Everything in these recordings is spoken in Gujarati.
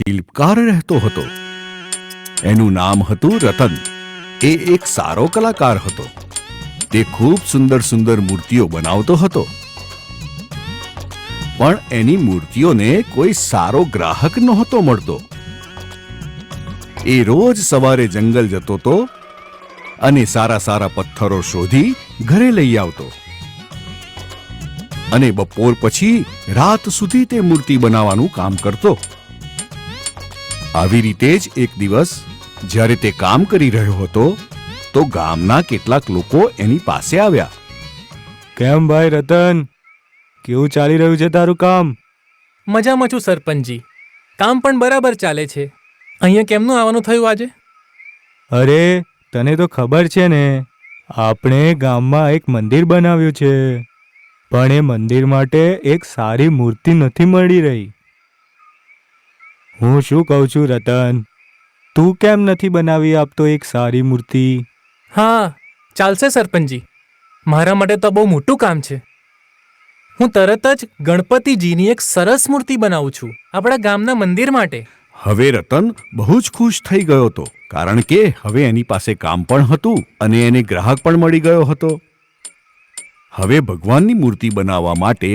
શિલ્પકાર રહેતો હતો. એનું નામ હતું રતન. એ એક સારો કલાકાર હતો. તે ખૂબ સુંદર સુંદર મૂર્તિઓ બનાવતો હતો. પણ એની મૂર્તિઓને કોઈ સારો ગ્રાહક નહોતો મળતો. એ રોજ સવારે જંગલ જતો હતો અને સારા સારા પથ્થરો શોધી ઘરે લઈ આવતો અને બપોર પછી રાત સુધી તે મૂર્તિ બનાવવાનું કામ કરતો. આવી રીતે જ એક દિવસ જ્યારે તે કામ કરી રહ્યો હતો તો ગામના કેટલાક લોકો એની પાસે આવ્યા. કેમ ભાઈ રતન, કેવું ચાલી રહ્યું છે તારું કામ? મજામાં છું સરપંચજી, કામ પણ બરાબર ચાલે છે. અહીંયા કેમનું આવવાનું થયું આજે? અરે તને તો ખબર છે ને, આપણે ગામમાં એક મંદિર બનાવ્યું છે, પણ એ મંદિર માટે એક સારી મૂર્તિ નથી મળી રહી. હું શું કહું છું રતન, તું કેમ નથી બનાવી આપતો એક સારી મૂર્તિ? હા ચાલશે સરપંચજી, મારા માટે તો બહુ મોટું કામ છે. હું તરત જ ગણપતિજીની એક સરસ મૂર્તિ બનાવું છું આપણા ગામના મંદિર માટે. હવે રતન બહુ જ ખુશ થઈ ગયો હતો, કારણ કે હવે એની પાસે કામ પણ હતું અને એને ગ્રાહક પણ મળી ગયો હતો. હવે ભગવાનની મૂર્તિ બનાવવા માટે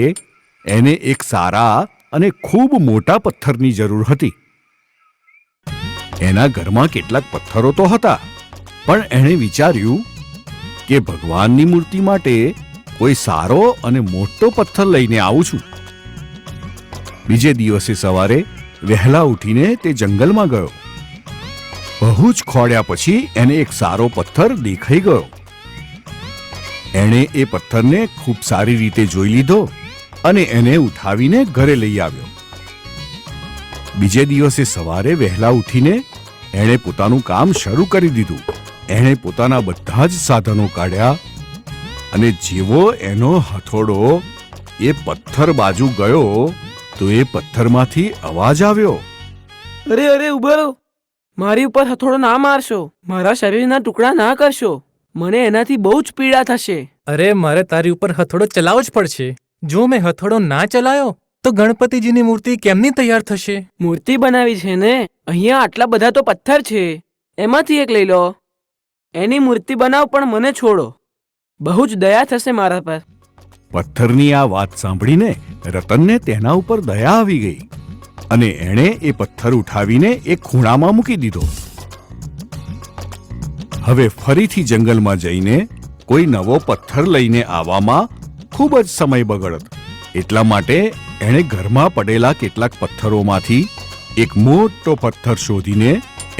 એને એક સારા અને ખૂબ મોટા પથ્થરની જરૂર હતી. એના ઘરમાં કેટલાક પથ્થરો તો હતા, પણ એણે વિચાર્યું કે ભગવાનની મૂર્તિ માટે કોઈ સારો અને મોટો પથ્થર લઈને આવું છું. બીજે દિવસે સવારે વહેલા ઉઠીને તે જંગલમાં ગયો. બહુ જ ખોળ્યા પછી એને એક સારો પથ્થર દેખાઈ ગયો. એણે એ પથ્થરને ખૂબ સારી રીતે જોઈ લીધો અને એને ઉઠાવીને ઘરે લઈ આવ્યો. બીજે દિવસે સવારે વહેલા ઉઠીને એણે પોતાનું કામ શરૂ કરી દીધું. એણે પોતાના બધા જ સાધનો કાઢ્યા અને જેવો એનો હથોડો એ પથ્થર બાજુ ગયો તો એ પથ્થરમાંથી અવાજ આવ્યો. અરે અરે ઉભા રહો, મારી ઉપર હથોડો ના મારશો, મારા શરીરના ટુકડા ના કરશો, મને એનાથી બહુ જ પીડા થશે. અરે મારે તારી ઉપર હથોડો ચલાવવો જ પડશે. જો મેં હથોડો ના ચલાયો તો ગણપતિજીની મૂર્તિ કેમની તૈયાર થશે? મૂર્તિ બનાવી છે ને, અહીંયા આટલા બધા તો પથ્થર છે, એમાંથી એક લઈ લો. એની મૂર્તિ બનાવ, પણ મને છોડો. બહુ જ દયા થશે મારા પર. પથ્થરની આ વાત સાંભળીને રતનને તેના ઉપર દયા આવી ગઈ અને એણે એ પથ્થર ઉઠાવીને એક ખૂણામાં મૂકી દીધો. હવે ફરીથી જંગલમાં જઈને કોઈ નવો પથ્થર લઈને આવવામાં ખૂબ જ સમય બગડત. એટલા માટે એણે ઘરમાં પડેલા કેટલાક પથ્થરોમાંથી એક મોટો પથ્થર શોધીને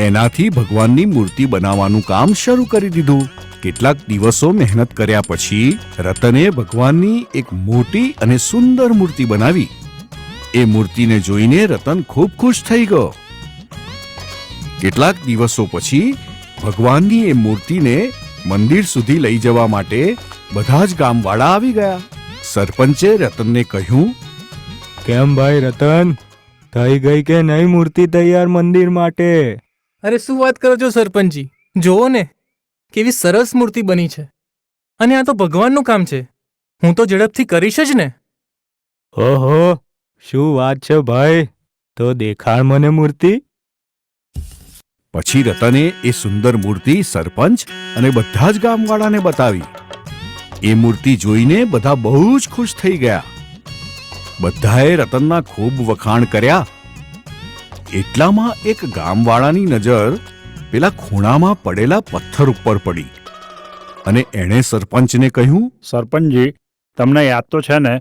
એનાથી ભગવાનની મૂર્તિ બનાવવાનું કામ શરૂ કરી દીધું. કેટલાક દિવસો મહેનત કર્યા પછી રતને ભગવાનની એક મોટી અને સુંદર મૂર્તિ બનાવી. એ મૂર્તિને જોઈને રતન ખૂબ ખુશ થઈ ગયો. કેટલાક દિવસો પછી ભગવાનની એ મૂર્તિને મંદિર સુધી લઈ જવા માટે બધા જ ગામવાળા આવી ગયા. સરપંચે રતનને કહ્યું, કેમ ભાઈ રતન, થઈ ગઈ કે નહીં મૂર્તિ તૈયાર મંદિર માટે? અરે શું વાત કરો છો સરપંચજી, જોવો ને કેવી સરસ મૂર્તિ બની છે. અને આ તો ભગવાનનું કામ છે, હું તો ઝડપથી કરીશ જ ને. ઓહો, શું વાત છે ભાઈ, તો દેખાડ મને મૂર્તિ. પછી રતને એ સુંદર મૂર્તિ સરપંચ અને બધા જ ગામવાળાને બતાવી. એ મૂર્તિ જોઈને બધા બહુ જ ખુશ થઈ ગયા. બધાએ રતનના ખૂબ વખાણ કર્યા. એટલામાં એક ગામવાળાની નજર પેલા ખૂણામાં પડેલા પથ્થર ઉપર પડી અને એણે સરપંચને કહ્યું, સરપંચજી, તમને યાદ તો છે ને,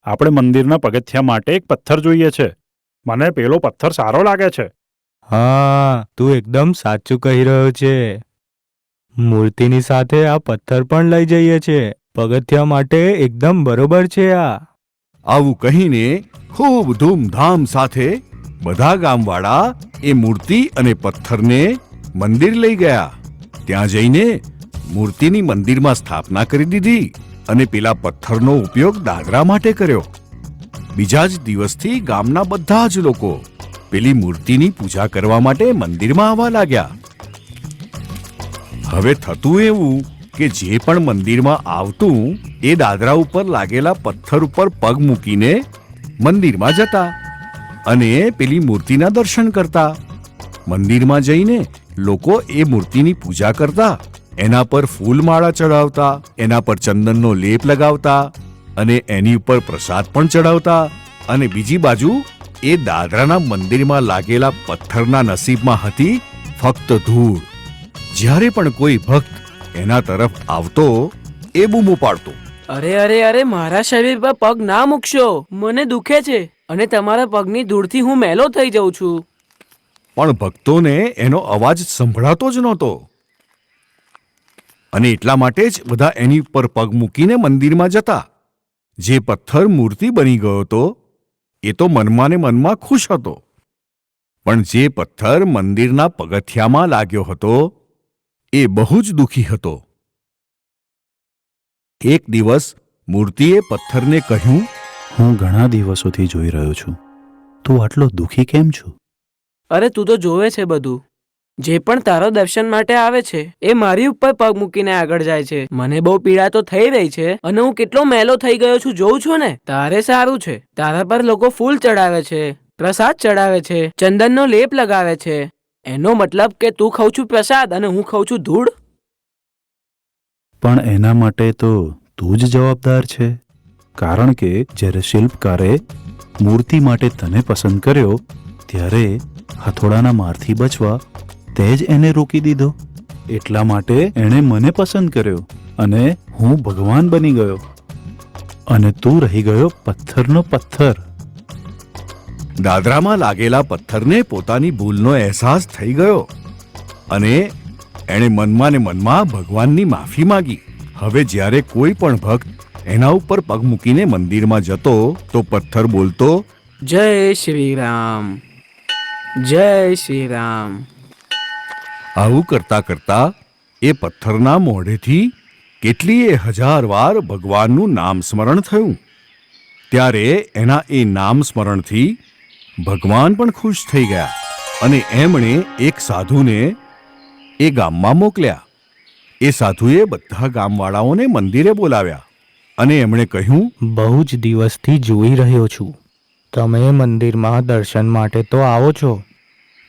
આપણે મંદિરના પગથિયા માટે એક પથ્થર જોઈએ છે. મને પેલો પથ્થર સારો લાગે છે. હા, તું એકદમ સાચું કહી રહ્યો છે. મૂર્તિની સાથે આ પથ્થર પણ લઈ જઈએ છે. પગથિયા માટે એકદમ બરોબર છે આ. આવું કહીને ખૂબ ધૂમધામ સાથે બધા ગામવાળા એ મૂર્તિ અને પથ્થરને મંદિર લઈ ગયા. ત્યાં જઈને મૂર્તિની મંદિરમાં સ્થાપના કરી દીધી અને પેલા પથ્થરનો ઉપયોગ દાદરા માટે કર્યો. બીજા જ દિવસથી ગામના બધા જ લોકો પેલી મૂર્તિની પૂજા કરવા માટે મંદિરમાં આવવા લાગ્યા. હવે થતું એવું કે જે પણ મંદિરમાં આવતું એ દાદરા ઉપર લાગેલા પથ્થર ઉપર પગ મૂકીને મંદિરમાં જતા અને પેલી મૂર્તિના દર્શન કરતા. મંદિરમાં જઈને લોકો એ મૂર્તિની પૂજા કરતા, એના પર ફૂલમાળા ચડાવતા, એના પર ચંદનનો લેપ લગાવતા અને એની ઉપર પ્રસાદ પણ ચડાવતા. અને બીજી બાજુ એ દાદરાના મંદિરમાં લાગેલા પથ્થરના નસીબમાં હતી ફક્ત ધૂળ. જ્યારે પણ કોઈ ભક્ત એના તરફ આવતો એ બૂમો પાડતો, અરે અરે અરે, મારા શરીર પર પગ ના મૂકશો, મને દુખે છે અને તમારા પગની ધૂળથી હું મેલો થઈ જાઉં છું. પણ ભક્તોને એનો અવાજ સંભળાતો જ નહોતો. અને એટલા માટે જ બધા એની ઉપર પગ મૂકીને મંદિરમાં જતા. જે પથ્થર મૂર્તિ બની ગયો હતો એ તો મનમાં ને મનમાં ખુશ હતો, પણ જે પથ્થર મંદિરના પગથિયામાં લાગ્યો હતો એ બહુ જ દુઃખી હતો. એક દિવસ મૂર્તિએ પથ્થરને કહ્યું, હું ઘણા દિવસોથી જોઈ રહ્યો છું, તું આટલો દુઃખી કેમ છું? અરે તું તો જોવે છે બધું. જે પણ તારો દર્શન માટે આવે છે એ મારી ઉપર પગ મૂકીને આગળ જાય છે. મને બહુ પીડા તો થઈ રહી છે અને હું કેટલો મેલો થઈ ગયો છું, જોઉં છું ને. તારે સારું છે, તારા પર લોકો ફૂલ ચડાવે છે, પ્રસાદ ચડાવે છે, ચંદનનો લેપ લગાવે છે. એનો મતલબ કે તું ખાઉં છું પ્રસાદ અને હું ખાઉં છું ધૂળ. પણ એના માટે તો તું જ જવાબદાર છે, કારણ કે જ્યારે શિલ્પકારે મૂર્તિ માટે તને પસંદ કર્યો ત્યારે હથોડાના મારથી બચવા તે જ એને રોકી દીધો. એટલા માટે એણે મને પસંદ કર્યો અને હું ભગવાન બની ગયો અને તું રહી ગયો પથ્થરનો પથ્થર. દાદરામાં લાગેલા પથ્થરને પોતાની ભૂલનો અહેસાસ થઈ ગયો અને એણે મનમાં ને મનમાં ભગવાનની માફી માંગી. હવે જ્યારે કોઈ પણ ભક્ત એના ઉપર પગ મૂકીને મંદિરમાં જતો તો પથ્થર બોલતો, જય શ્રી રામ, જય શ્રી રામ. આવું કરતા કરતા એ પથ્થરના મોઢેથી કેટલીય હજાર વાર ભગવાનનું નામ સ્મરણ થયું. ત્યારે એના એ નામ સ્મરણથી ભગવાન પણ ખુશ થઈ ગયા અને એમણે એક સાધુને એ ગામમાં મોકલ્યા. એ સાધુએ બધા ગામવાળાઓને મંદિરે બોલાવ્યા અને એમણે કહ્યું, બહુ જ દિવસથી જોઈ રહ્યો છું, તમે મંદિરમાં દર્શન માટે તો આવો છો,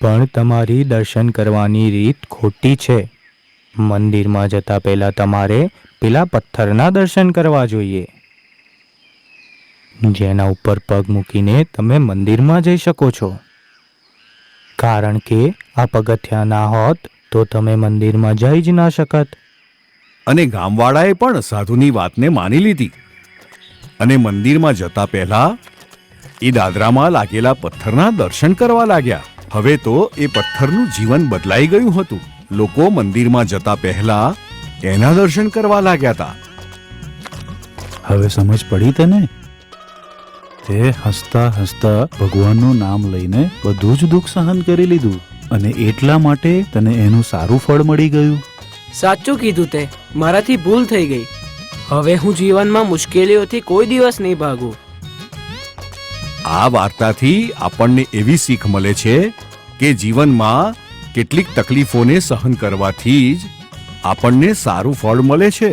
પણ તમારી દર્શન કરવાની રીત ખોટી છે. મંદિરમાં જતા પહેલા તમારે પેલા પથ્થરના દર્શન કરવા જોઈએ, જેના ઉપર પગ મૂકીને તમે મંદિરમાં જઈ શકો છો. કારણ કે આ પગથિયા ના હોત તો તમે મંદિરમાં જઈ જ ના શકત. અને ગામવાળાએ પણ સાધુની વાતને માની લીધી અને મંદિરમાં જતા પહેલા એ દાદરામાં લાગેલા પથ્થરના દર્શન કરવા લાગ્યા. હવે તો એ પથ્થરનું જીવન બદલાઈ ગયું હતું. લોકો મંદિરમાં જતા પહેલા એના દર્શન કરવા લાગ્યા હતા. હવે સમજ પડી તને? તે હસતા હસતા ભગવાનનું નામ લઈને બધું જ દુઃખ સહન કરી લીધું અને એટલા માટે તને એનું સારું ફળ મળી ગયું. સાચું કીધું તે. મારાથી ભૂલ થઈ ગઈ. હવે હું જીવનમાં મુશ્કેલીઓથી કોઈ દિવસ નહીં ભાગું. આ વાર્તાથી આપણને એવી શીખ મળે છે કે જીવનમાં કેટલીક તકલીફોને સહન કરવાથી જ આપણને સારું ફળ મળે છે.